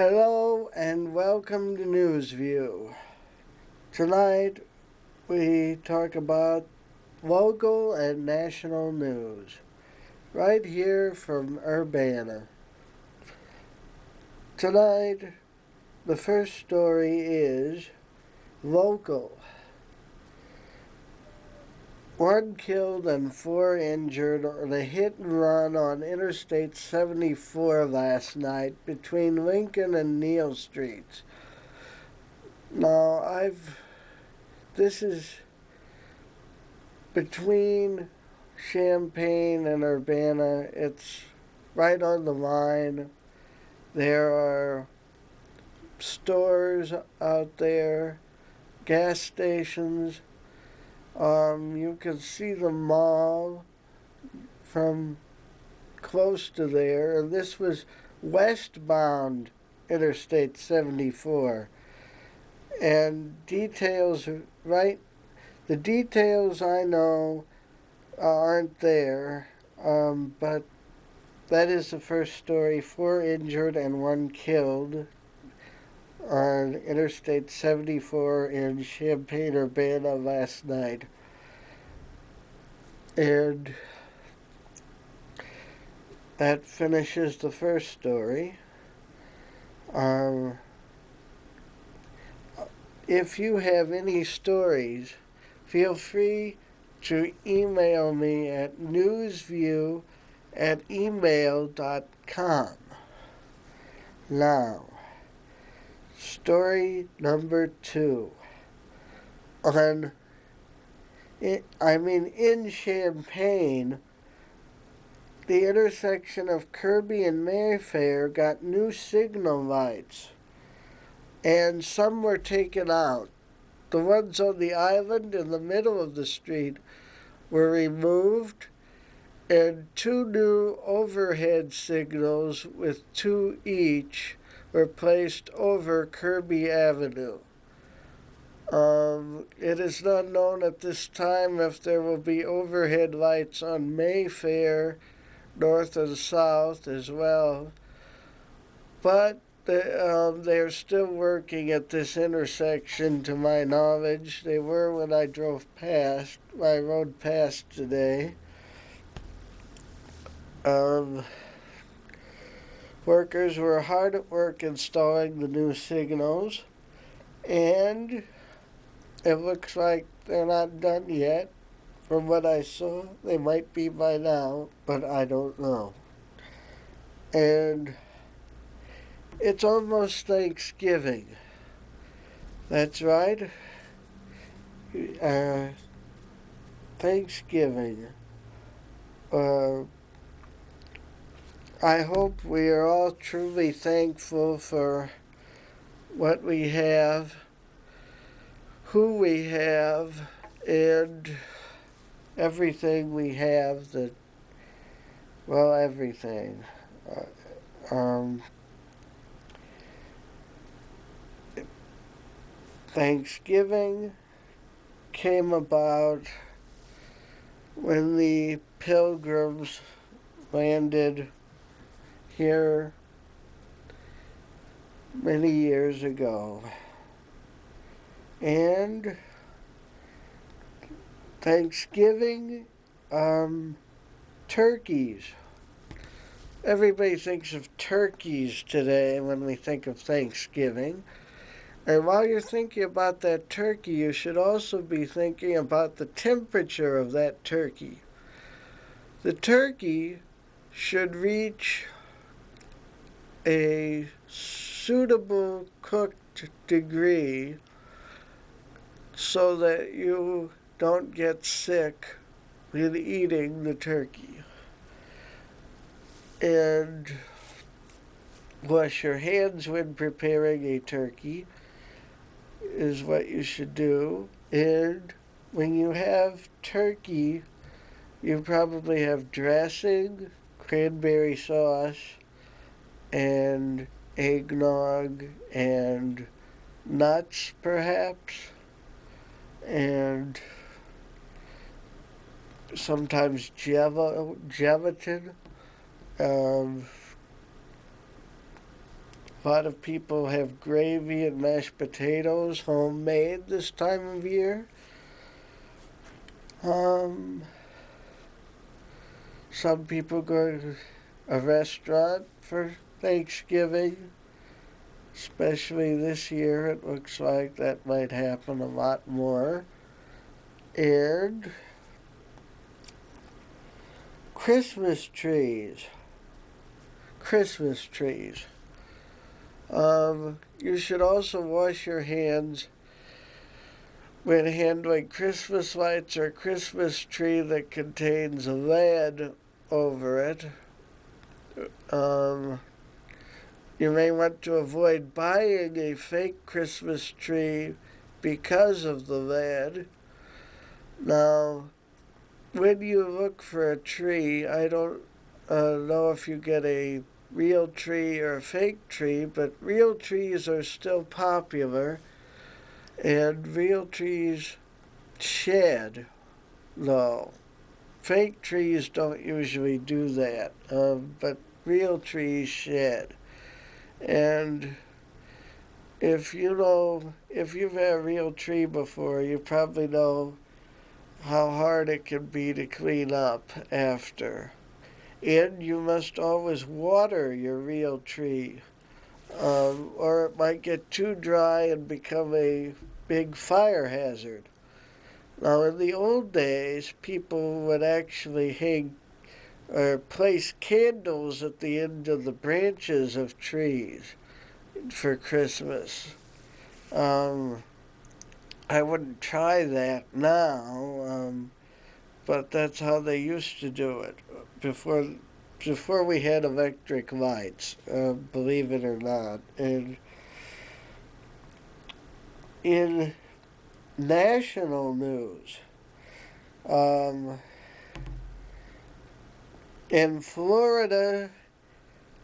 Hello and welcome to Newsview. Tonight we talk about local and national news right here from Urbana. Tonight the first story is local. One killed and four injured on a hit and run on Interstate 74 last night between Lincoln and Neal Streets. Now, this is between Champaign and Urbana. It's right on the line. There are stores out there, gas stations. You can see the mall from close to there. And this was westbound Interstate 74. And the details I know aren't there, but that is the first story. 4 injured and 1 killed on Interstate 74 in Champaign, Urbana last night. And that finishes the first story. If you have any stories, feel free to email me at newsview@email.com. Now, story number 2. In Champaign, the intersection of Kirby and Mayfair got new signal lights, and some were taken out. The ones on the island in the middle of the street were removed, and 2 new overhead signals with 2 each were placed over Kirby Avenue. It is not known at this time if there will be overhead lights on Mayfair, north and south as well, but they're still working at this intersection to my knowledge. They were when I rode past today. Workers were hard at work installing the new signals, and it looks like they're not done yet. From what I saw, they might be by now, but I don't know. And it's almost Thanksgiving. That's right. Thanksgiving. I hope we are all truly thankful for what we have, who we have, and everything we have everything. Thanksgiving came about when the Pilgrims landed here many years ago. And Thanksgiving, turkeys. Everybody thinks of turkeys today when we think of Thanksgiving. And while you're thinking about that turkey, you should also be thinking about the temperature of that turkey. The turkey should reach a suitable cooked degree so that you don't get sick with eating the turkey. And wash your hands when preparing a turkey is what you should do. And when you have turkey, you probably have dressing, cranberry sauce, and eggnog, and nuts perhaps, and sometimes gelatin. A lot of people have gravy and mashed potatoes homemade this time of year. Um, some people go to a restaurant for Thanksgiving, especially this year. It looks like that might happen a lot more. And Christmas trees. Christmas trees. You should also wash your hands when handling Christmas lights or Christmas tree that contains lead over it. Um, you may want to avoid buying a fake Christmas tree because of the lead. Now, when you look for a tree, I don't know if you get a real tree or a fake tree, but real trees are still popular, and real trees shed, though. Fake trees don't usually do that, but real trees shed. And if you've had a real tree before, you probably know how hard it can be to clean up after. And you must always water your real tree, or it might get too dry and become a big fire hazard. Now, in the old days, people would actually hang or place candles at the end of the branches of trees for Christmas. Um, I wouldn't try that now, but that's how they used to do it before we had electric lights. Believe it or not, and in national news, um, in Florida,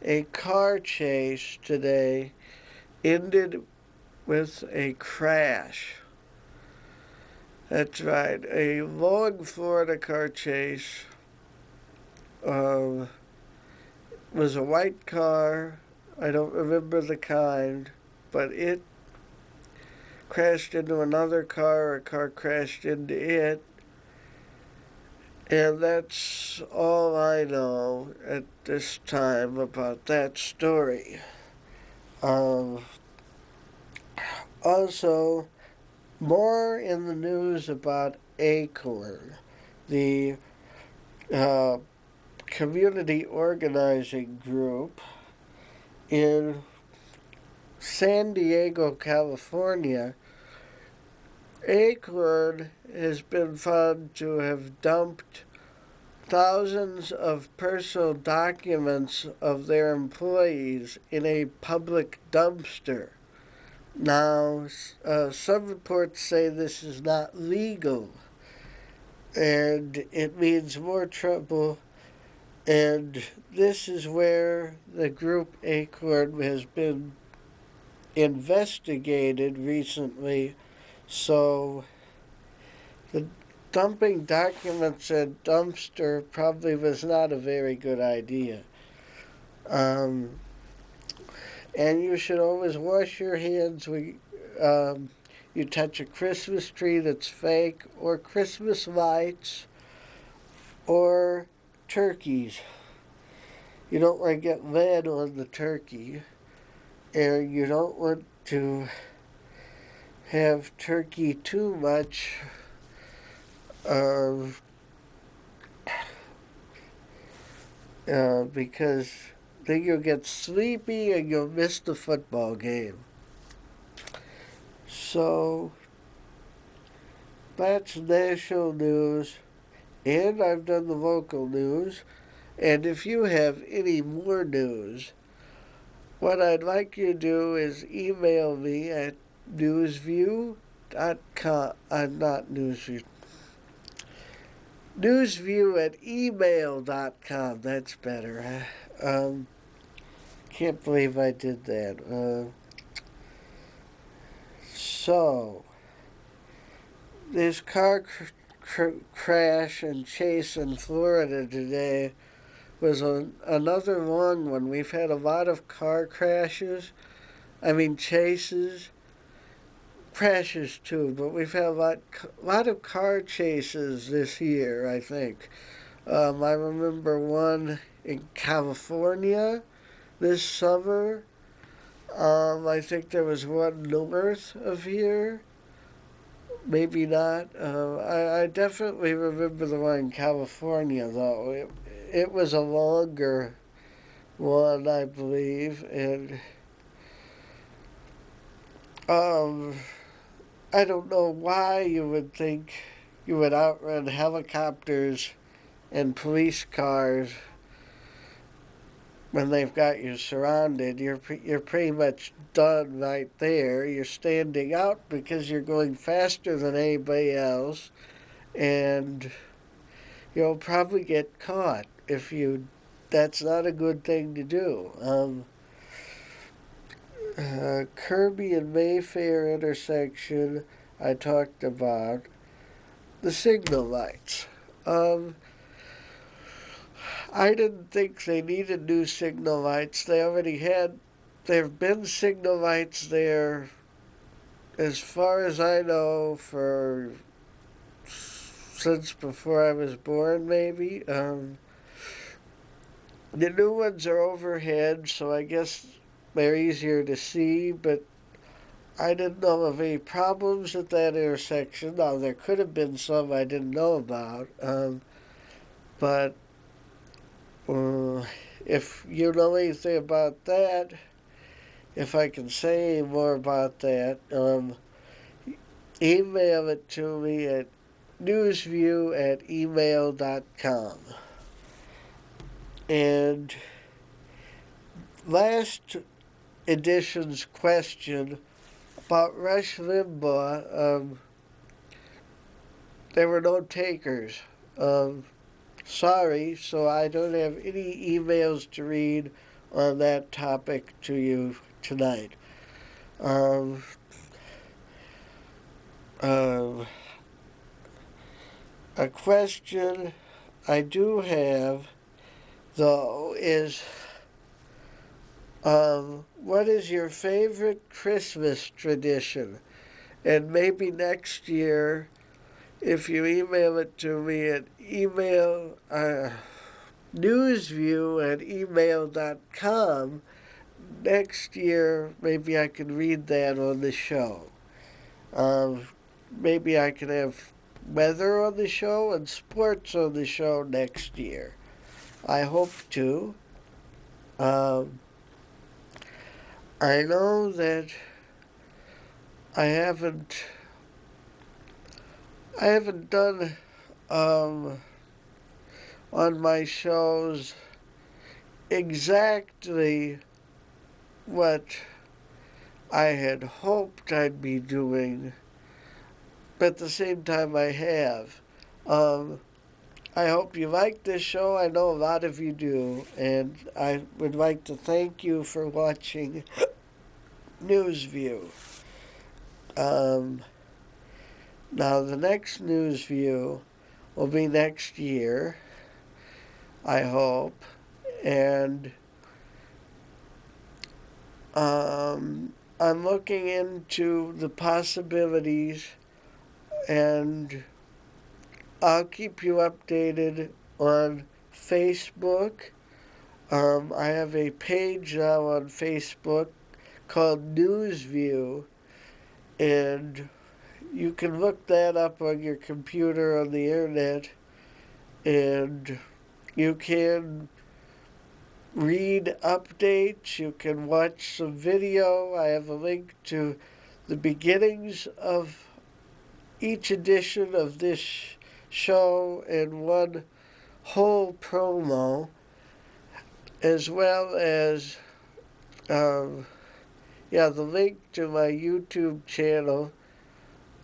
a car chase today ended with a crash. That's right, a long Florida car chase was a white car. I don't remember the kind, but it crashed into another car, a car crashed into it, and that's all I know at this time about that story. Um, Also, more in the news about ACORN, the uh, community organizing group in San Diego, California. ACORN has been found to have dumped thousands of personal documents of their employees in a public dumpster. Now, some reports say this is not legal, and it means more trouble. And this is where the group ACORN has been investigated recently. So the dumping documents in dumpster probably was not a very good idea. Um, and you should always wash your hands when you touch a Christmas tree that's fake, or Christmas lights, or turkeys. You don't want to get lead on the turkey, and you don't want to have turkey too much uh, because then you'll get sleepy and you'll miss the football game. So that's national news, and I've done the local news. And if you have any more news, what I'd like you to do is email me at newsview.com. Not newsview. Newsview at email.com. That's better. Can't believe I did that. So, this car crash and chase in Florida today was another long one. We've had a lot of car crashes, I mean, chases, crashes too, but we've had lot of car chases this year, I think. I remember one in California this summer. I think there was one north of here. Maybe not. I definitely remember the one in California, though. It was a longer one, I believe. And um, I don't know why you would think you would outrun helicopters and police cars when they've got you surrounded. You're pretty much done right there. You're standing out because you're going faster than anybody else, and you'll probably get caught if you. That's not a good thing to do. Kirby and Mayfair intersection, I talked about. The signal lights. Um, I didn't think they needed new signal lights. They already had. There have been signal lights there, as far as I know, for since before I was born, maybe. The new ones are overhead, so I guess they're easier to see, but I didn't know of any problems at that intersection. Now, there could have been some I didn't know about, but uh, if you know anything about that, if I can say any more about that, email it to me at newsview@email.com. And last edition's question about Rush Limbaugh, there were no takers. Um, Sorry, so I don't have any emails to read on that topic to you tonight. Um, uh, a question I do have, though, is what is your favorite Christmas tradition? And maybe next year, if you email it to me at newsview@email.com, next year maybe I can read that on the show. Maybe I can have weather on the show and sports on the show next year. I hope to. Um, I know that I haven't I haven't done um, on my shows exactly what I had hoped I'd be doing, but at the same time I have. Um, I hope you like this show. I know a lot of you do, and I would like to thank you for watching Newsview. Um, Now, the next Newsview will be next year, I hope, and I'm looking into the possibilities, and I'll keep you updated on Facebook. I have a page now on Facebook called Newsview, and you can look that up on your computer on the internet, and you can read updates, you can watch some video. I have a link to the beginnings of each edition of this show and one whole promo, as well as the link to my YouTube channel,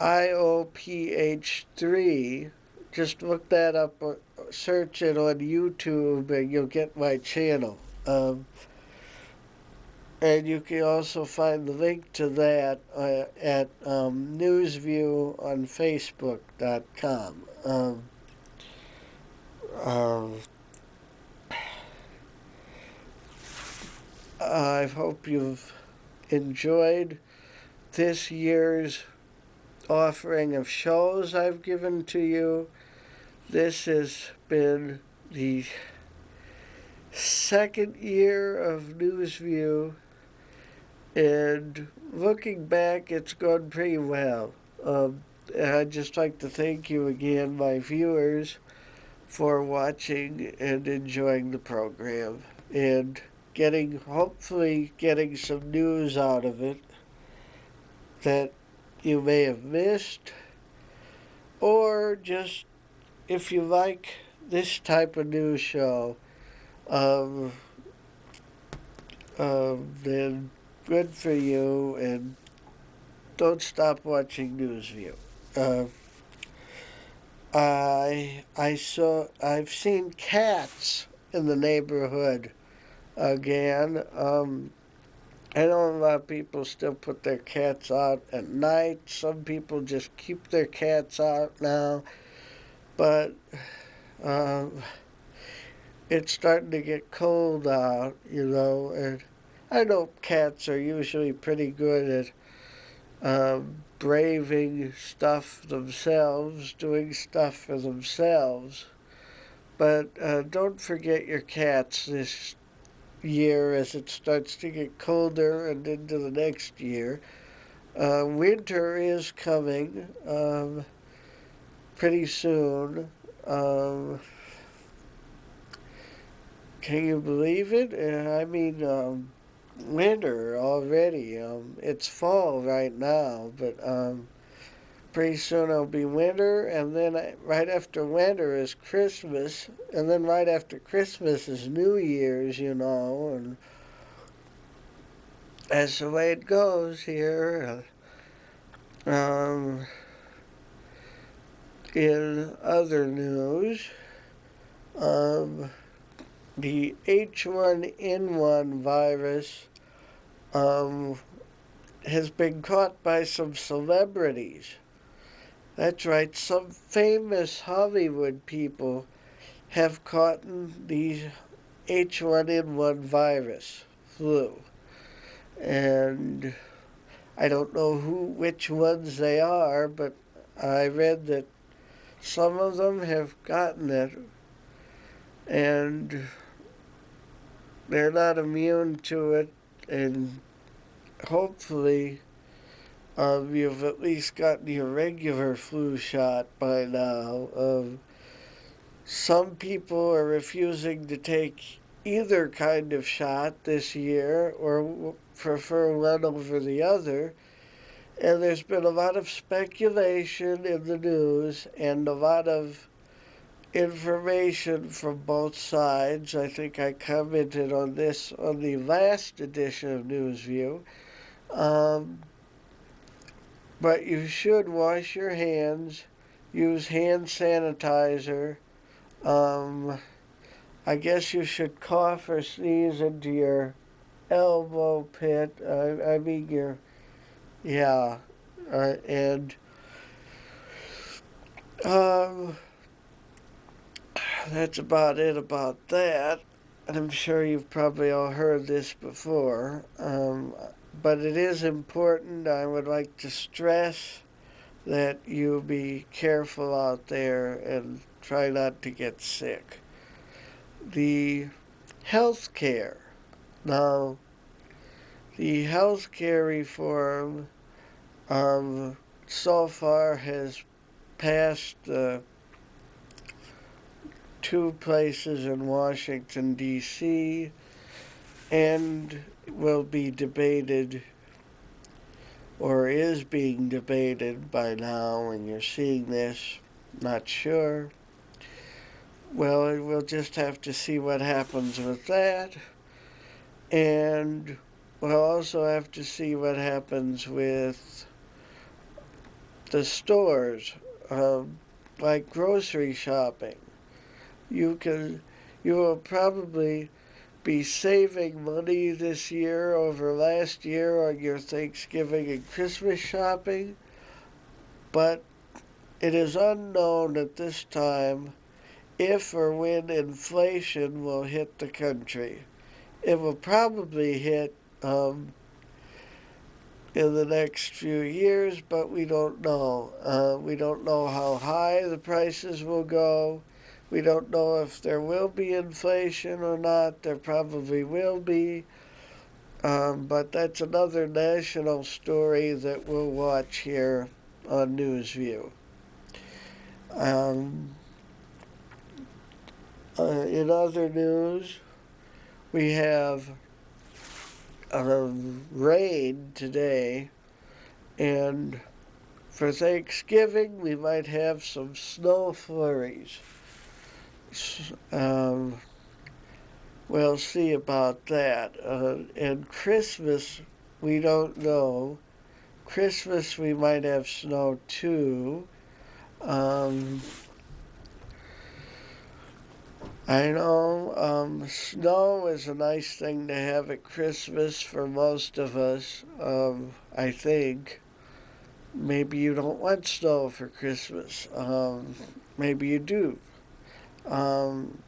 IOPH3. Just look that up, or search it on YouTube, and you'll get my channel. And you can also find the link to that at Newsview on Facebook.com. Um, I hope you've enjoyed this year's offering of shows I've given to you. This has been the second year of NewsView, and looking back, it's gone pretty well. And I'd just like to thank you again, my viewers, for watching and enjoying the program and hopefully getting some news out of it that you may have missed, or just if you like this type of news show, um, then good for you, and don't stop watching NewsView. Uh, I've seen cats in the neighborhood again. I know a lot of people still put their cats out at night. Some people just keep their cats out now, but um, it's starting to get cold out, and I know cats are usually pretty good at braving stuff themselves, doing stuff for themselves. But don't forget your cats this year as it starts to get colder and into the next year. Winter is coming pretty soon. Um, can you believe it? Winter already. It's fall right now, but pretty soon it'll be winter, and then right after winter is Christmas, and then right after Christmas is New Year's, and that's the way it goes here. In other news, um, the H1N1 virus um, has been caught by some celebrities. That's right, some famous Hollywood people have caught the H1N1 virus, flu. And I don't know which ones they are, but I read that some of them have gotten it, and they're not immune to it, and hopefully you've at least gotten your regular flu shot by now. Some people are refusing to take either kind of shot this year or prefer one over the other. And there's been a lot of speculation in the news and a lot of information from both sides. I think I commented on this on the last edition of NewsView. But you should wash your hands, use hand sanitizer. I guess you should cough or sneeze into your elbow pit. Yeah. And um, that's about it about that. I'm sure you've probably all heard this before, but it is important. I would like to stress that you be careful out there and try not to get sick. The health care. Now, the health care reform so far has passed two places in Washington, D.C., and will be debated, or is being debated by now when you're seeing this. Not sure. Well, we'll just have to see what happens with that. And we'll also have to see what happens with the stores, like grocery shopping. You will probably be saving money this year over last year on your Thanksgiving and Christmas shopping, but it is unknown at this time if or when inflation will hit the country. It will probably hit in the next few years, but we don't know. We don't know how high the prices will go. We don't know if there will be inflation or not. There probably will be. But that's another national story that we'll watch here on NewsView. Um, in other news, we have rain today, and for Thanksgiving we might have some snow flurries. Um, we'll see about that. And Christmas, we don't know. Christmas, we might have snow too. Um, I know snow is a nice thing to have at Christmas for most of us, I think. Maybe you don't want snow for Christmas. Maybe you do. Um,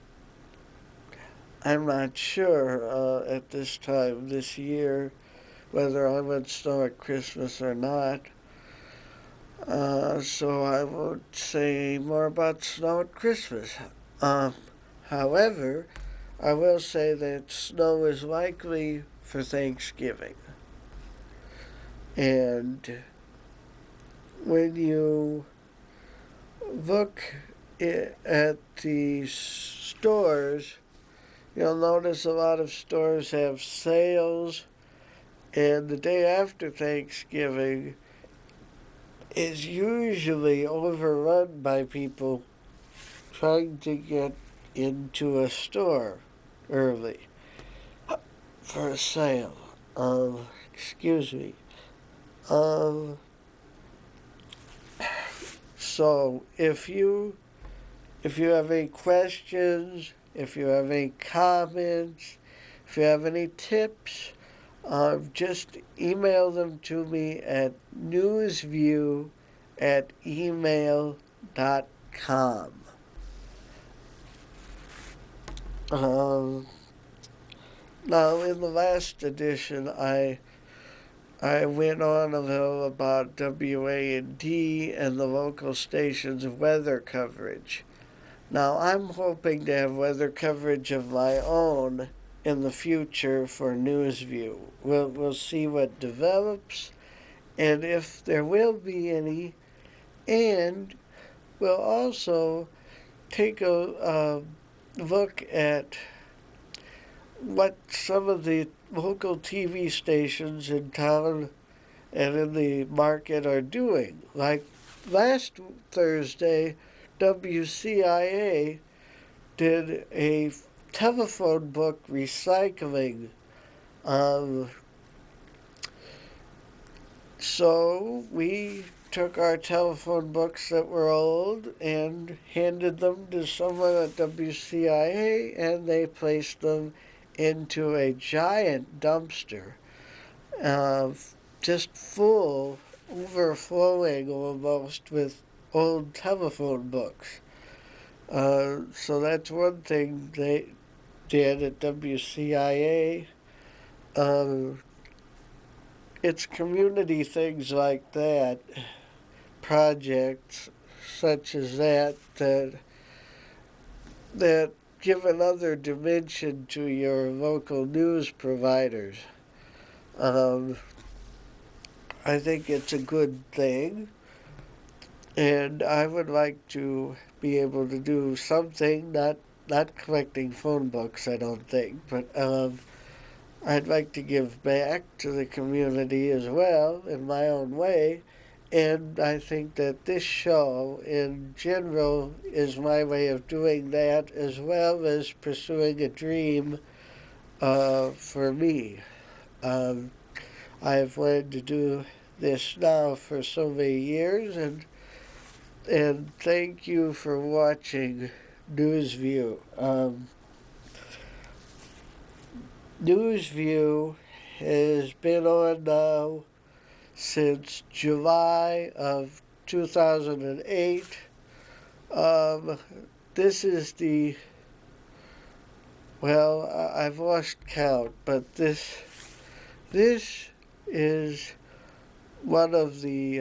I'm not sure at this time this year whether I want snow at Christmas or not. So I won't say more about snow at Christmas. Um, However, I will say that snow is likely for Thanksgiving. And when you look at the stores, you'll notice a lot of stores have sales, and the day after Thanksgiving is usually overrun by people trying to get into a store early for a sale. Excuse me. Um, so if you have any questions, if you have any comments, if you have any tips, just email them to me at newsview@email.com. Um, Now, in the last edition, I went on a little about WA&D and the local station's weather coverage. Now, I'm hoping to have weather coverage of my own in the future for NewsView. We'll see what develops and if there will be any, and we'll also take a look at what some of the local TV stations in town and in the market are doing. Like last Thursday, WCIA did a telephone book recycling. Um, so we took our telephone books that were old and handed them to someone at WCIA, and they placed them into a giant dumpster, uh, just full, overflowing almost with old telephone books. So that's one thing they did at WCIA. Um, it's community things like that, projects such as that give another dimension to your local news providers. Um, I think it's a good thing, and I would like to be able to do something, not collecting phone books, I don't think, but I'd like to give back to the community as well in my own way. And I think that this show in general is my way of doing that, as well as pursuing a dream for me. Um, I've wanted to do this now for so many years, and thank you for watching NewsView. NewsView has been on now since July of 2008. Um, this is I've lost count, but this is one of the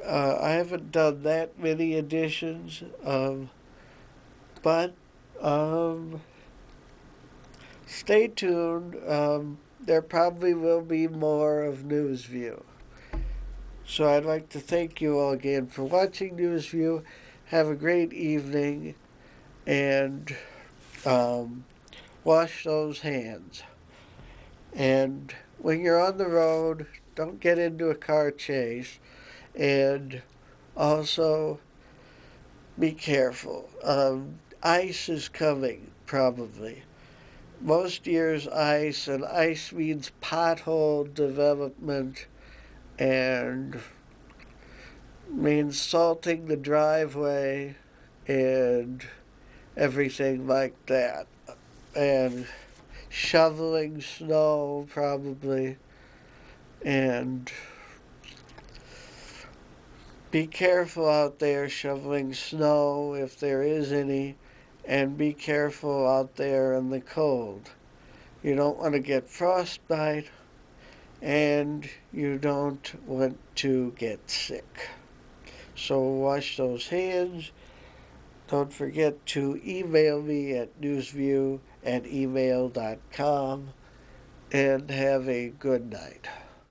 I haven't done that many editions, but um, stay tuned. There probably will be more of NewsView. So I'd like to thank you all again for watching NewsView. Have a great evening and um, wash those hands. And when you're on the road, don't get into a car chase. And also, be careful. Ice is coming, probably. Most years, ice, and ice means pothole development and means salting the driveway and everything like that. And shoveling snow, probably. And be careful out there shoveling snow if there is any, and be careful out there in the cold. You don't want to get frostbite, and you don't want to get sick. So wash those hands. Don't forget to email me at newsview@email.com, and have a good night.